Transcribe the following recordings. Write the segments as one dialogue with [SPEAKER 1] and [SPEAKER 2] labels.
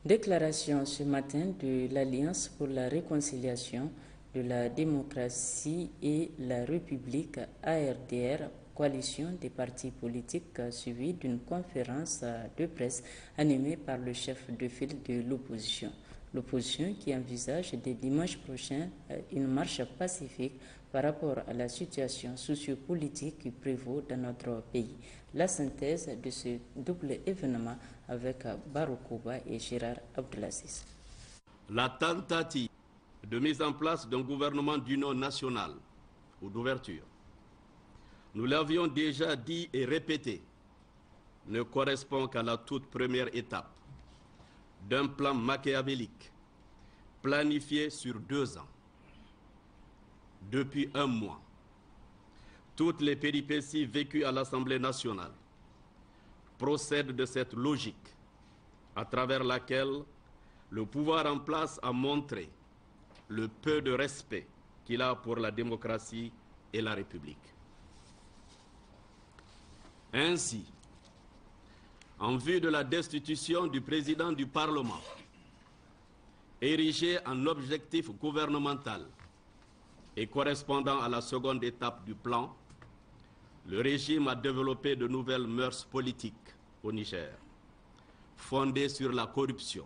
[SPEAKER 1] Déclaration ce matin de l'Alliance pour la réconciliation de la démocratie et la République ARDR, coalition des partis politiques, suivie d'une conférence de presse animée par le chef de file de l'opposition. L'opposition qui envisage dès dimanche prochain une marche pacifique par rapport à la situation sociopolitique qui prévaut dans notre pays. La synthèse de ce double événement avec Baroukouba et Gérard Abdelaziz.
[SPEAKER 2] La tentative de mise en place d'un gouvernement d'union nationale ou d'ouverture, nous l'avions déjà dit et répété, ne correspond qu'à la toute première étape d'un plan machiavélique planifié sur 2 ans. Depuis un mois, toutes les péripéties vécues à l'Assemblée nationale procèdent de cette logique à travers laquelle le pouvoir en place a montré le peu de respect qu'il a pour la démocratie et la République. Ainsi, en vue de la destitution du président du Parlement, érigé en objectif gouvernemental et correspondant à la seconde étape du plan, le régime a développé de nouvelles mœurs politiques au Niger, fondées sur la corruption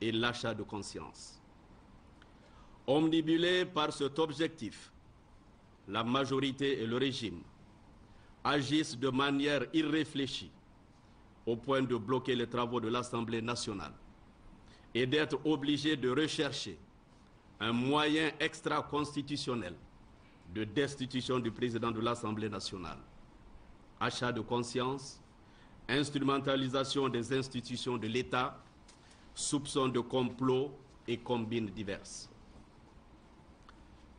[SPEAKER 2] et l'achat de conscience. Omnibulés par cet objectif, la majorité et le régime agissent de manière irréfléchie au point de bloquer les travaux de l'Assemblée nationale et d'être obligés de rechercher un moyen extra-constitutionnel de destitution du président de l'Assemblée nationale. Achat de conscience, instrumentalisation des institutions de l'État, soupçons de complot et combines diverses.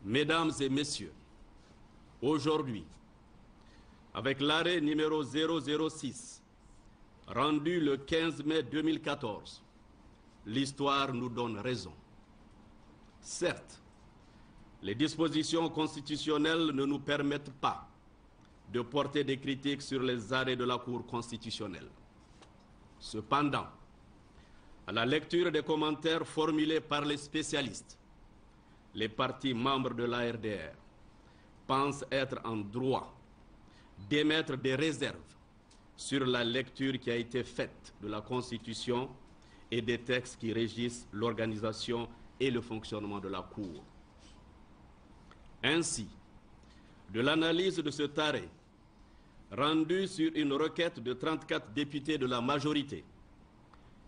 [SPEAKER 2] Mesdames et messieurs, aujourd'hui, avec l'arrêt numéro 006, rendu le 15 mai 2014, l'histoire nous donne raison. Certes, les dispositions constitutionnelles ne nous permettent pas de porter des critiques sur les arrêts de la Cour constitutionnelle. Cependant, à la lecture des commentaires formulés par les spécialistes, les partis membres de l'ARDR pensent être en droit d'émettre des réserves sur la lecture qui a été faite de la Constitution et des textes qui régissent l'organisation et le fonctionnement de la Cour. Ainsi, de l'analyse de cet arrêt, rendu sur une requête de 34 députés de la majorité,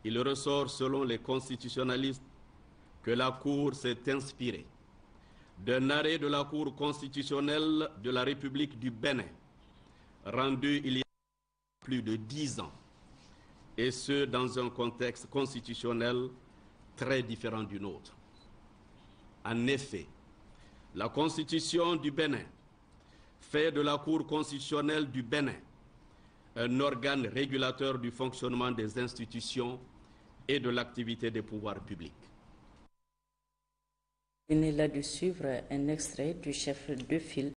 [SPEAKER 2] il ressort selon les constitutionnalistes que la Cour s'est inspirée d'un arrêt de la Cour constitutionnelle de la République du Bénin, rendu il y a plus de 10 ans, et ce dans un contexte constitutionnel très différent du nôtre. En effet, la Constitution du Bénin fait de la Cour constitutionnelle du Bénin un organe régulateur du fonctionnement des institutions et de l'activité des pouvoirs publics.
[SPEAKER 1] Venez là de suivre un extrait du chef de file